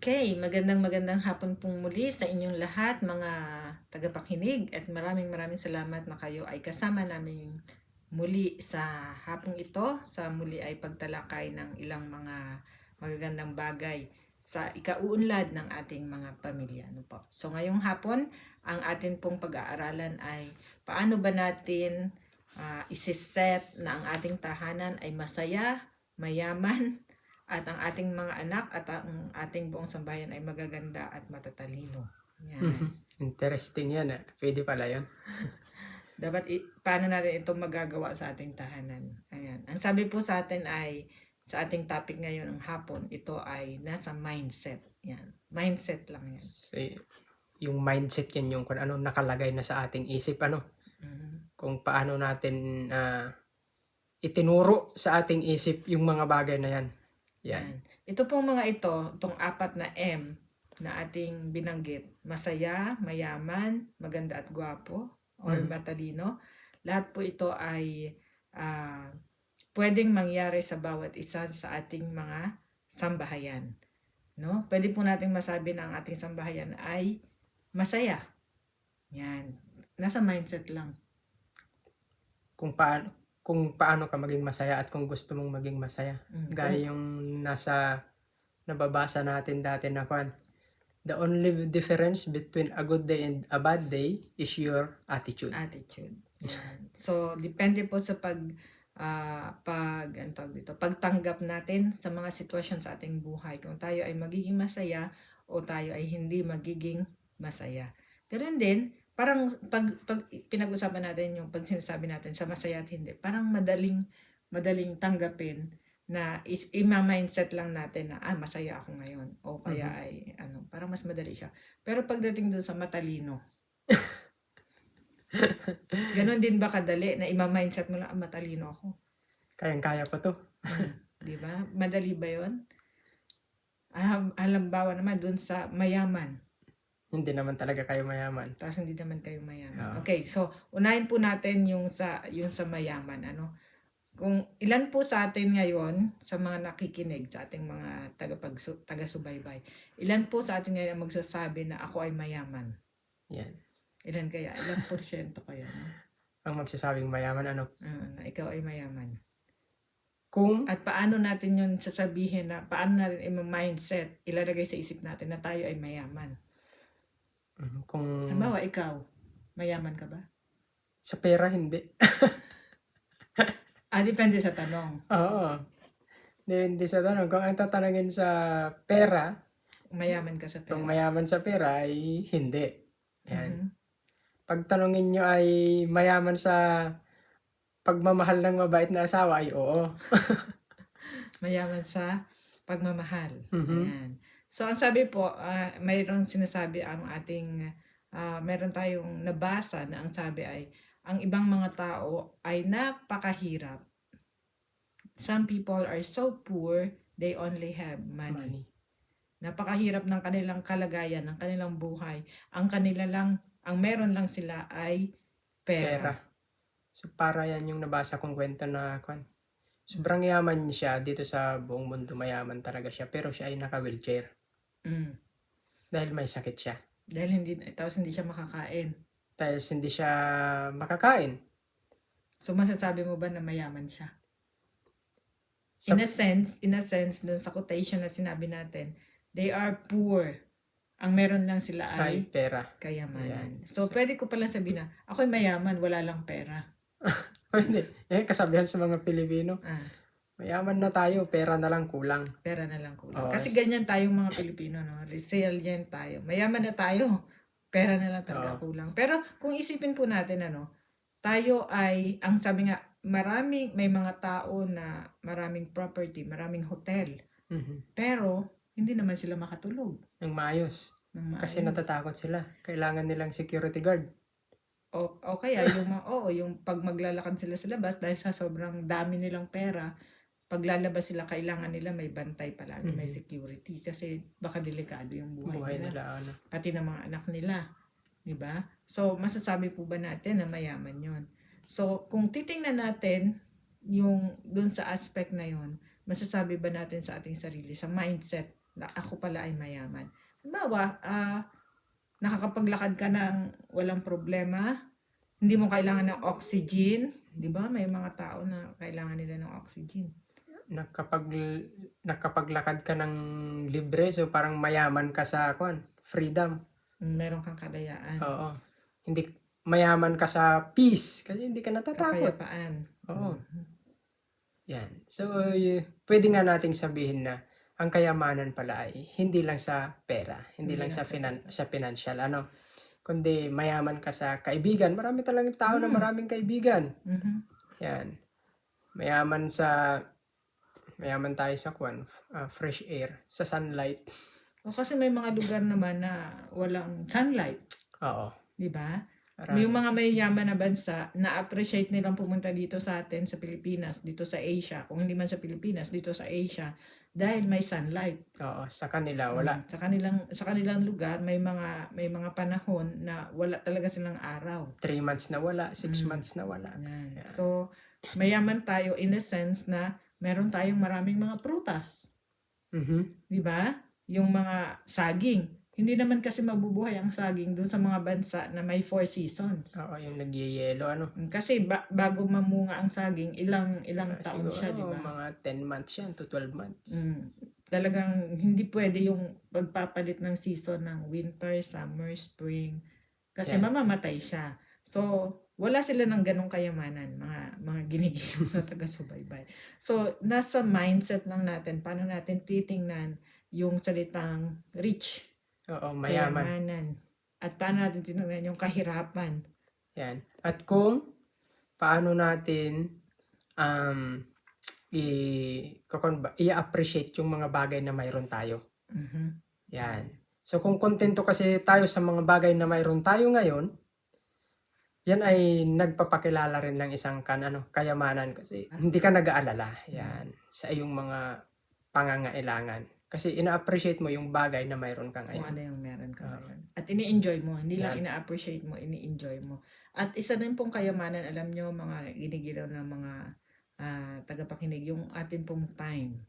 Okay, magandang hapon pong muli sa inyong lahat mga tagapakinig at maraming salamat na kayo ay kasama namin muli sa hapong ito. Sa muli ay pagtalakay ng ilang mga magagandang bagay sa ikauunlad ng ating mga pamilya. Ano po? So ngayong hapon, ang atin pong pag-aaralan ay paano ba natin isiset na ang ating tahanan ay masaya, mayaman, at ang ating mga anak at ang ating buong sambayan ay magaganda at matatalino. Yan. Interesting yan. Pwede pala yun. Dapat paano natin ito magagawa sa ating tahanan. Ayan. Ang sabi po sa atin ay, sa ating topic ngayon ng hapon, ito ay nasa mindset. Yan. Mindset lang yan. So, yung mindset yan yung kung ano nakalagay na sa ating isip. Kung paano natin itinuro sa ating isip yung mga bagay na yan. Yan. Ito pong mga itong apat na M na ating binanggit, masaya, mayaman, maganda at gwapo, or matalino. Lahat po ito ay pwedeng mangyari sa bawat isa sa ating mga sambahayan. No? Pwede po nating masabi na ang ating sambahayan ay masaya. Yan. Nasa mindset lang. Kung paano ka maging masaya at kung gusto mong maging masaya. Gaya yung nababasa natin dati na the only difference between a good day and a bad day is your attitude. Yan. So, depende po sa pagtanggap natin sa mga sitwasyon sa ating buhay. Kung tayo ay magiging masaya o tayo ay hindi magiging masaya. Ganun din, parang pag pinag-usapan natin yung pag sinasabi natin sa masaya at hindi, parang madaling tanggapin na ima-mindset lang natin na masaya ako ngayon o kaya ay parang mas madali siya. Pero pagdating doon sa matalino, ganon din ba kadali na ima-mindset mo lang matalino ako? Kayang-kaya ko to. Di ba? Madali ba 'yon? Halimbawa naman doon sa mayaman. Hindi naman talaga kayo mayaman. Tapos hindi naman kayo mayaman. Okay, so unahin po natin yung sa mayaman. Kung ilan po sa atin ngayon, sa mga nakikinig, sa ating mga taga-subaybay, ilan po sa atin ngayon magsasabi na ako ay mayaman? Yan. Ilan kaya? Ilang porsyento kaya? Ang magsasabing mayaman na ikaw ay mayaman. At paano natin yun sasabihin na, paano natin i-mindset, ilalagay sa isip natin na tayo ay mayaman? Halimbawa, ikaw, mayaman ka ba? Sa pera, hindi. Depende sa tanong. Oo. Depende sa tanong. Kung ang tatanungin sa pera, mayaman ka sa pera. Kung mayaman sa pera, ay hindi. Yan. Pag tanungin nyo ay mayaman sa pagmamahal ng mabait na asawa, ay oo. Mayaman sa pagmamahal. Ayan. So, ang sabi po, mayroon sinasabi ang ating, mayroon tayong nabasa na ang sabi ay, ang ibang mga tao ay napakahirap. Some people are so poor, they only have money. Napakahirap ng kanilang kalagayan, ng kanilang buhay. Ang meron lang sila ay pera. So, para yan yung nabasa kong kwento na sobrang yaman siya dito sa buong mundo. Mayaman talaga siya. Pero siya ay naka-wheelchair. Dahil may sakit siya. Tapos hindi siya makakain. So, masasabi mo ba na mayaman siya? In a sense, dun sa quotation na sinabi natin, they are poor. Ang meron lang sila ay pera. Kayamanan. So, pwede ko pala sabihin na, ako'y mayaman, wala lang pera. Hindi. Kasabihan sa mga Pilipino. Mayaman na tayo, pera na lang kulang. Pera na lang kulang. Kasi ganyan tayong mga Pilipino, no? Resilient tayo. Mayaman na tayo, pera na lang talaga kulang. Pero kung isipin po natin, tayo ay, ang sabi nga, may mga tao na maraming property, maraming hotel. Pero, hindi naman sila makatulog. Ng maayos. Kasi natatakot sila. Kailangan nilang security guard. O kaya, yung pag maglalakad sila sa labas, dahil sa sobrang dami nilang pera, paglalabas sila, kailangan nila may bantay palagi, may security. Kasi baka delikado yung buhay nila. Pati ng mga anak nila. Diba? So, masasabi po ba natin na mayaman yun? So, kung titingnan natin yung dun sa aspect na yun, masasabi ba natin sa ating sarili, sa mindset ako pala ay mayaman. Halimbawa, nakakapaglakad ka ng walang problema, hindi mo kailangan ng oxygen, 'di ba? May mga tao na kailangan nila ng oxygen. Nakapaglakad ka ng libre, so parang mayaman ka sa freedom. Meron kang kalayaan. Oo. Hindi mayaman ka sa peace kasi hindi ka natatakot. Kapayapaan. Oo. Yan. So, pwede nga nating sabihin na ang kayamanan pala ay hindi lang sa pera, hindi lang sa financial, kundi mayaman ka sa kaibigan. Marami talagang tao na maraming kaibigan. Yan. Mayaman tayo sa fresh air, sa sunlight. O kasi may mga lugar naman na walang sunlight. Oo. 'Di ba? Marami. Yung mga mayayaman na bansa, na-appreciate nilang pumunta dito sa atin sa Pilipinas, dito sa Asia, kung hindi man sa Pilipinas, dito sa Asia, dahil may sunlight. Oo, sa kanila wala. Sa kanilang lugar may mga panahon na wala talaga silang araw. 3 months na wala, 6 months na wala. Yeah. So, mayaman tayo in the sense na meron tayong maraming mga prutas. Di ba? Yung mga saging. Hindi naman kasi mabubuhay ang saging doon sa mga bansa na may 4 seasons. Oo, yung nagyeyelo, Kasi bago mamunga ang saging, ilang taon siguro, siya, di ba? Mga 10 months yan to 12 months. Talagang hindi pwede yung pagpapalit ng season ng winter, summer, spring. Kasi mamamatay siya. So, wala sila ng ganong kayamanan, mga ginigil na taga-subaybay. So, nasa mindset lang natin, paano natin titingnan yung salitang rich. Oo, mayaman. Kayamanan. At paano natin tinignan yung kahirapan. Yan. At kung paano natin i-appreciate yung mga bagay na mayroon tayo. Yan. So kung kontento kasi tayo sa mga bagay na mayroon tayo ngayon, yan ay nagpapakilala rin ng isang kayamanan kasi hindi ka nag-aalala yan sa iyong mga pangangailangan. Kasi ina-appreciate mo yung bagay na mayroon ka ngayon. Kung ano yung meron ka ngayon. At ini-enjoy mo. Hindi lang ina-appreciate mo, ini-enjoy mo. At isa din pong kayamanan, alam nyo, mga ginigilaw ng mga tagapakinig, yung ating pong time.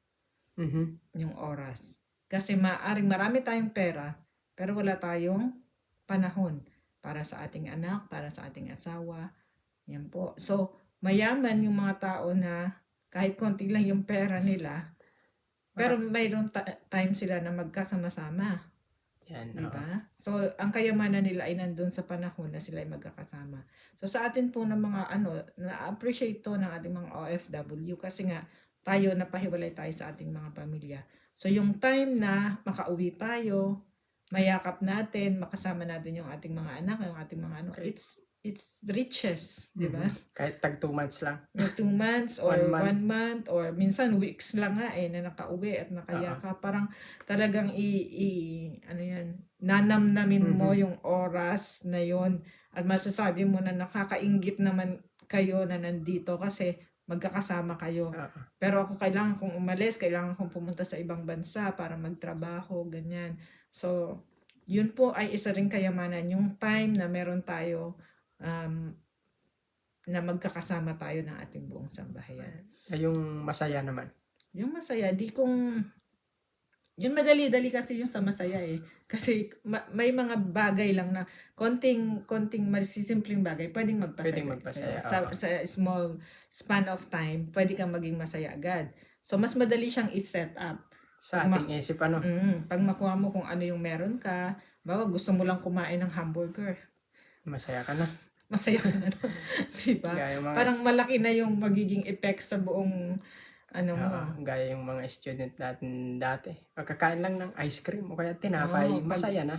Yung oras. Kasi marami tayong pera, pero wala tayong panahon para sa ating anak, para sa ating asawa. Yan po. So, mayaman yung mga tao na kahit konti lang yung pera nila, pero mayroong time sila na magkasama-sama. Yan, diba? So, ang kayamanan nila ay nandun sa panahon na sila ay magkakasama. So, sa atin po ng mga na-appreciate to ng ating mga OFW kasi nga tayo napahiwalay tayo sa ating mga pamilya. So, yung time na makauwi tayo, mayakap natin, makasama natin yung ating mga anak, yung ating mga it's riches, di ba? Kahit tag 2 months lang. 2 months or 1 month or minsan weeks lang nga na nakauwi at nakayakap. Parang talagang nanamnamin mo yung oras na yon at masasabi mo na nakakainggit naman kayo na nandito kasi magkakasama kayo. Pero ako kailangan kong umalis, kailangan kong pumunta sa ibang bansa para magtrabaho, ganyan. So, yun po ay isa ring kayamanan, yung time na meron tayo na magkakasama tayo ng ating buong sambahayan. Yung masaya naman. Yung masaya, yung madali-dali kasi yung sa masaya Kasi may mga bagay lang na konting masisimpleng bagay, pwedeng magpasaya. Sa small span of time, pwede kang maging masaya agad. So, mas madali siyang i-set up. Sa ating isip, pag makuha mo kung ano yung meron ka, bawa gusto mo lang kumain ng hamburger. Masaya ka na. Masaya ka na. Diba? Parang malaki na yung magiging effect sa buong mo. Gaya yung mga student natin dati. Pagkakain lang ng ice cream o kaya tinapay, masaya na.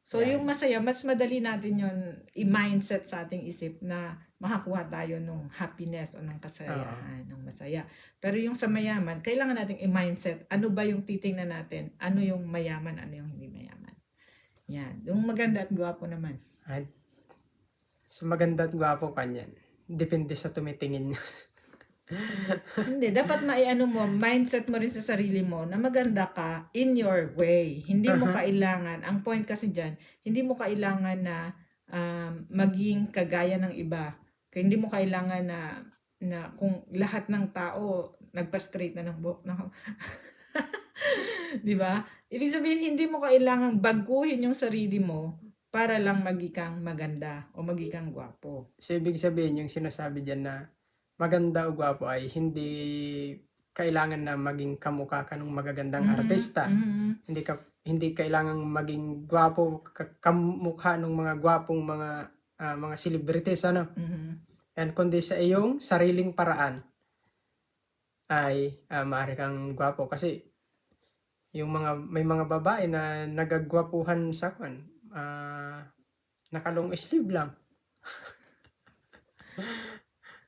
So, yung masaya, mas madali natin yun i-mindset sa ating isip na makakuha tayo ng happiness o ng kasayahan, ng masaya. Pero yung sa mayaman, kailangan nating i-mindset, ano ba yung titingnan natin? Ano yung mayaman, ano yung hindi mayaman? Yan. Yung maganda at gwapo naman. So, maganda at gwapo ka niyan. Depende sa tumitingin niya. Hindi, dapat mindset mo rin sa sarili mo na maganda ka in your way. Hindi mo kailangan, ang point kasi dyan, hindi mo kailangan na maging kagaya ng iba. Kaya hindi mo kailangan na kung lahat ng tao nagpa-straight na ng buhok na 'Di ba? Ibig sabihin hindi mo kailangang baguhin yung sarili mo para lang maging maganda o maging gwapo. So, ibig sabihin yung sinasabi diyan na maganda o gwapo ay hindi kailangan na maging kamukha ka ng magagandang artista. Mhm. Hindi kailangang maging gwapo kamukha ng mga gwapong mga celebrities ano. Mhm. And kundi sa iyong sariling paraan ay maaari kang gwapo kasi may mga babae na nagagwapuhan sa naka long sleeve lang.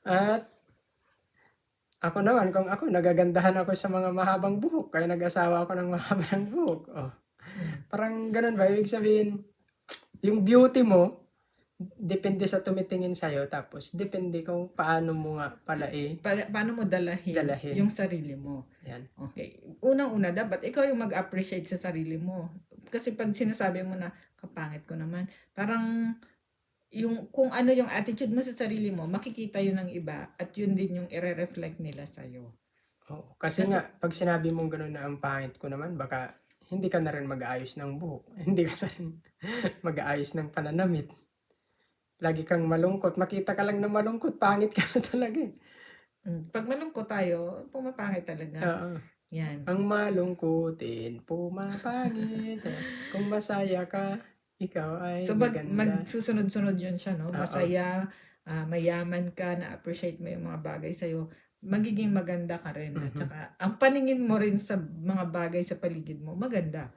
At ako naman, kung ako, nagagandahan ako sa mga mahabang buhok, kaya nag-asawa ako ng mahabang buhok. Oh, parang ganun ba? Ibig sabihin, yung beauty mo, depende sa tumitingin sa'yo, tapos depende kung paano mo nga pala Paano mo dalahin dalahin. yung sarili mo? Yan. Okay. Unang-una, dapat ikaw yung mag-appreciate sa sarili mo. Kasi pag sinasabi mo na, kapangit ko naman, parang yung kung ano yung attitude mo sa sarili mo, makikita yun ng iba at yun din yung ire-reflect nila sa'yo. Oo, kasi nga, pag sinabi mong gano'n na ang pangit ko naman, baka hindi ka na rin mag-aayos ng buhok. Hindi ka na rin mag-aayos ng pananamit. Lagi kang malungkot. Makita ka lang na malungkot, pangit ka na talaga eh. Pag malungkot tayo, pumapangit talaga. Oo. Yan. Ang malungkutin, pumapangit. Kung masaya ka, ikaw ay So maganda. magsusunod-sunod yun siya, no? Oo. Masaya, mayaman ka, na-appreciate mo yung mga bagay sa'yo, magiging maganda ka rin. At Mhm. saka, ang paningin mo rin sa mga bagay sa paligid mo, maganda.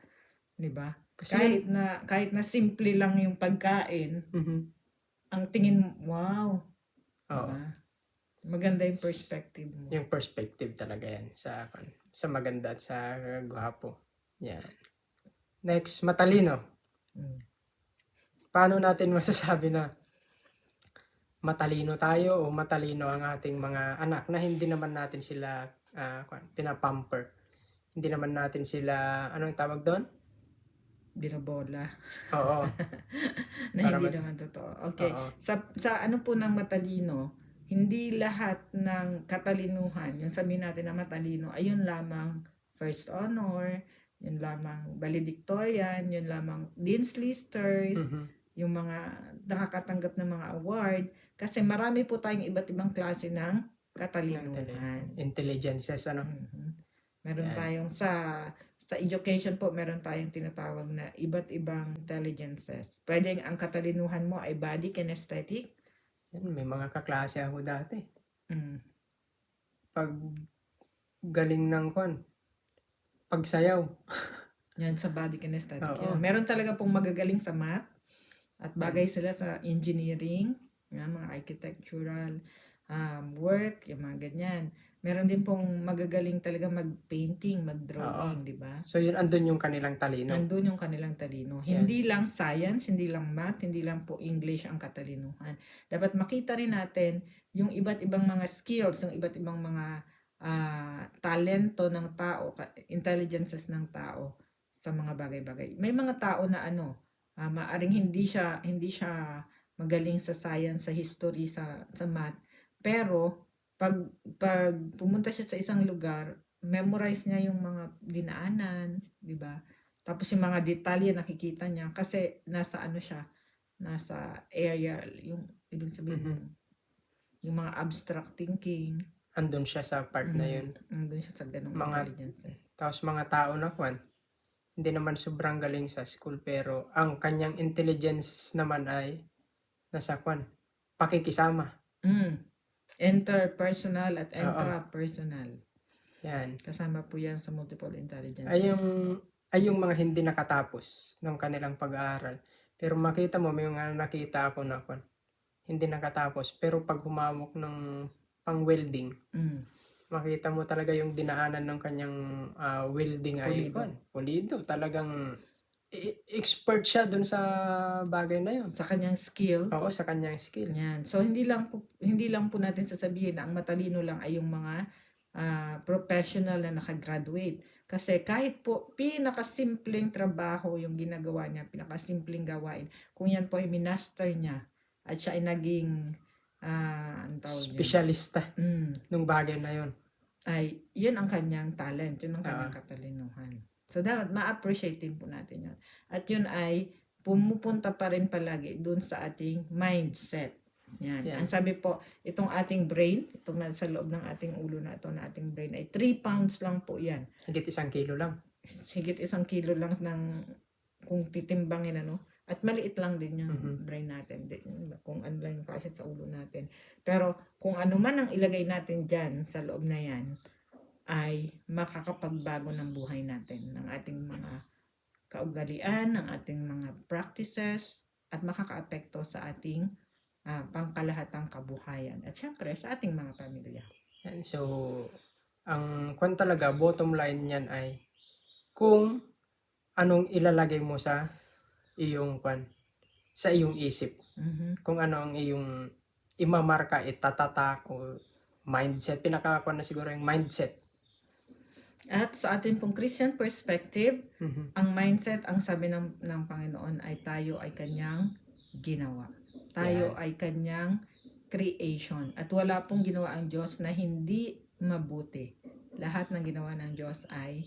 'Di ba? Kasi Kahit na simple lang yung pagkain, ang tingin mo, wow. oo. Diba? Maganda yung perspective mo. Yung perspective talaga yan sa maganda at sa gwapo. Yan. Next, matalino. Mm. Paano natin masasabi na matalino tayo o matalino ang ating mga anak na hindi naman natin sila pinapamper? Hindi naman natin sila, anong tawag doon? Binobola. Oo. Na Para hindi mas- naman totoo. Okay. Oo. Sa ano po ng matalino, hindi lahat ng katalinuhan, yung sabihin natin na matalino, ay yun lamang first honor, yun lamang valedictorian, yun lamang dean's listers, Mhm. yung mga nakakatanggap ng mga award. Kasi marami po tayong iba't ibang klase ng katalinuhan. Intelligences, ano? Mhm. Meron Yan. tayong sa education po, meron tayong tinatawag na iba't ibang intelligences. Pwedeng ang katalinuhan mo ay body kinesthetic. Yan, may mga kaklase ako dati. Mm. Pag galing ng pagsayaw. Yan sa body kinesthetic Oo. yan. Meron talaga pong magagaling sa math at bagay sila sa engineering, yan, mga architectural work, yung mga ganyan. Meron din pong magagaling talaga mag-painting, mag-drawing, di ba? So yun, andun yung kanilang talino. Nandun yung kanilang talino. Hindi lang science, hindi lang math, hindi lang po English ang katalinuhan. Dapat makita rin natin yung iba't ibang mga skills, yung iba't ibang mga talento ng tao, intelligences ng tao sa mga bagay-bagay. May mga tao na maaring hindi siya magaling sa science, sa history, sa math, pero pag pumunta siya sa isang lugar, memorize niya yung mga dinaanan, di ba? Tapos yung mga detalye nakikita niya kasi nasa nasa area, yung ibig sabihin yung mga abstract thinking. Andun siya sa part na yun. Andun siya sa ganung Mga- intelligence. Tapos mga tao na hindi naman sobrang galing sa school, pero ang kanyang intelligence naman ay nasa pakikisama. Interpersonal at intrapersonal. Yan. Kasama po yan sa multiple intelligence. Ay yung mga hindi nakatapos ng kanilang pag-aaral. Pero makita mo, may mga nakita ako na hindi nakatapos. Pero pag humawak ng pang-welding, makita mo talaga yung dinaanan ng kanyang welding ay pulido. Talagang expert siya dun sa bagay na yun. Sa kanyang skill. Oo, sa kanyang skill. Yan. So hindi lang po natin sasabihin na ang matalino lang ay yung mga professional na nakagraduate. Kasi kahit po pinakasimpleng trabaho yung ginagawa niya, pinakasimpleng gawain, kung yan po ay minaster niya at siya ay naging specialista nung bagay na yun. ay yun ang kanyang talent, yun ang kanyang Oo. katalinuhan. So dapat ma-appreciate din po natin yun. At yun ay pumupunta pa rin palagi dun sa ating mindset. Yan. Yan. Ang sabi po, itong ating brain, itong nasa loob ng ating ulo na ito, na ating brain ay 3 pounds lang po yan. Higit 1 kilo lang. Higit 1 kilo lang ng kung titimbangin ano. At maliit lang din yung brain natin. Kung ano lang yung kasya sa ulo natin. Pero kung ano man ang ilagay natin dyan sa loob na yan, ay makakapagbago ng buhay natin, ng ating mga kaugalian, ng ating mga practices, at makakaapekto sa ating pangkalahatang kabuhayan. At syempre, sa ating mga pamilya. Yan. So, ang kwan talaga, bottom line niyan ay kung anong ilalagay mo sa iyong kwan, sa iyong isip. Kung ano ang iyong imamarka, itatatak o mindset. Pinakakwan na siguro yung mindset. At sa ating pong Christian perspective, ang mindset, ang sabi ng Panginoon ay tayo ay kanyang ginawa. Tayo ay kanyang creation. At wala pong ginawa ang Diyos na hindi mabuti. Lahat ng ginawa ng Diyos ay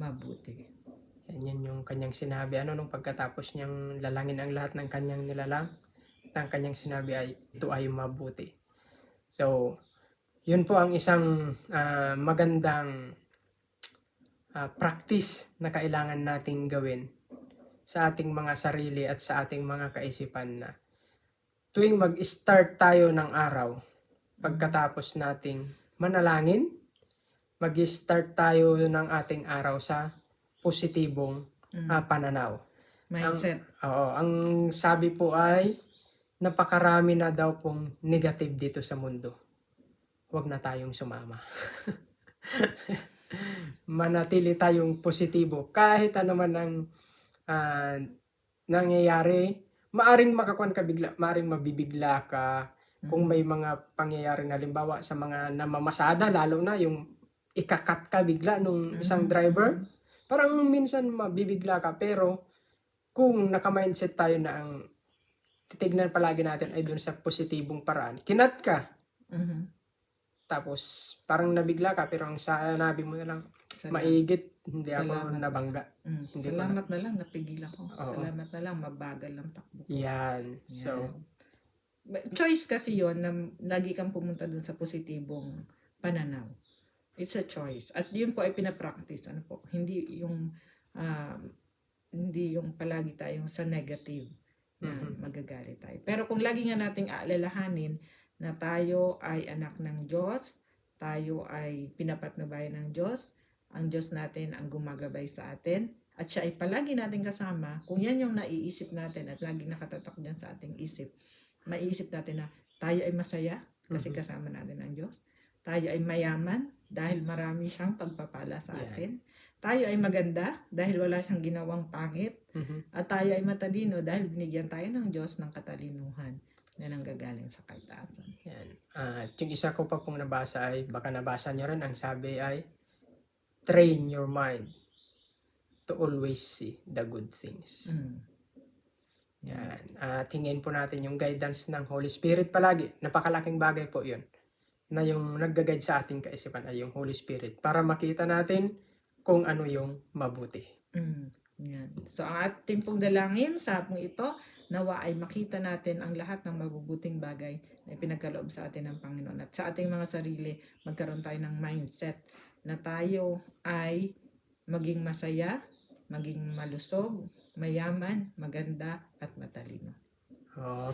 mabuti. Yan yung kanyang sinabi. Ano nung pagkatapos niyang lalangin ang lahat ng kanyang nilalang? Ang kanyang sinabi ay, ito ay mabuti. So, yun po ang isang magandang practice na kailangan nating gawin sa ating mga sarili at sa ating mga kaisipan na tuwing mag-start tayo ng araw, pagkatapos nating manalangin, mag-start tayo ng ating araw sa positibong pananaw. Mindset. Ang sabi po ay napakarami na daw pong negative dito sa mundo. Huwag na tayong sumama. Manatili tayong positibo kahit ano man ang nangyayari. Maaring makakuan ka bigla, maaring mabibigla ka kung may mga pangyayari na halimbawa sa mga namamasada, lalo na yung ikakat ka bigla nung isang driver. Parang minsan mabibigla ka, pero kung naka-mindset tayo na ang titignan palagi natin ay dun sa positibong paraan, kinat ka. Tapos parang nabigla ka, pero ang sanabi mo na lang, maigit, hindi ako nabangga. Salamat na lang, napigil ako. Salamat na lang, mabagal ang takbo ko. Yan. So, choice kasi yon na lagi kang pumunta dun sa positibong pananaw. It's a choice. At yun po ay pinapractice. Ano po? Hindi yung palagi tayong sa negative na magagalit tayo. Pero kung lagi nga nating aalalahanin na tayo ay anak ng Diyos, tayo ay pinapatnubayan ng Diyos, ang Diyos natin ang gumagabay sa atin, at siya ay palagi natin kasama. Kung yan yung naiisip natin at lagi nakatatak dyan sa ating isip, maiisip natin na tayo ay masaya kasi kasama natin ang Diyos. Tayo ay mayaman dahil marami siyang pagpapala sa atin. Tayo ay maganda dahil wala siyang ginawang pangit. At tayo ay matalino dahil binigyan tayo ng Diyos ng katalinuhan na nanggagaling sa kaitaasan. Yan. At yung isa ko pa pong nabasa ay, baka nabasa niyo rin, ang sabi ay, train your mind to always see the good things. Yan. At hingin po natin yung guidance ng Holy Spirit palagi. Napakalaking bagay po yun. Na yung nagga-guide sa ating kaisipan ay yung Holy Spirit. Para makita natin kung ano yung mabuti. Yan. So ang ating pong dalangin sa hapong ito, nawa ay makita natin ang lahat ng mabubuting bagay na ipinagkaloob sa atin ng Panginoon. At sa ating mga sarili, magkaroon tayo ng mindset na tayo ay maging masaya, maging malusog, mayaman, maganda, at matalino.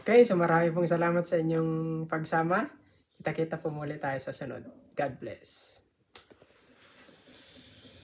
Okay, so marami pong salamat sa inyong pagsama. Kita-kita po muli tayo sa sunod. God bless.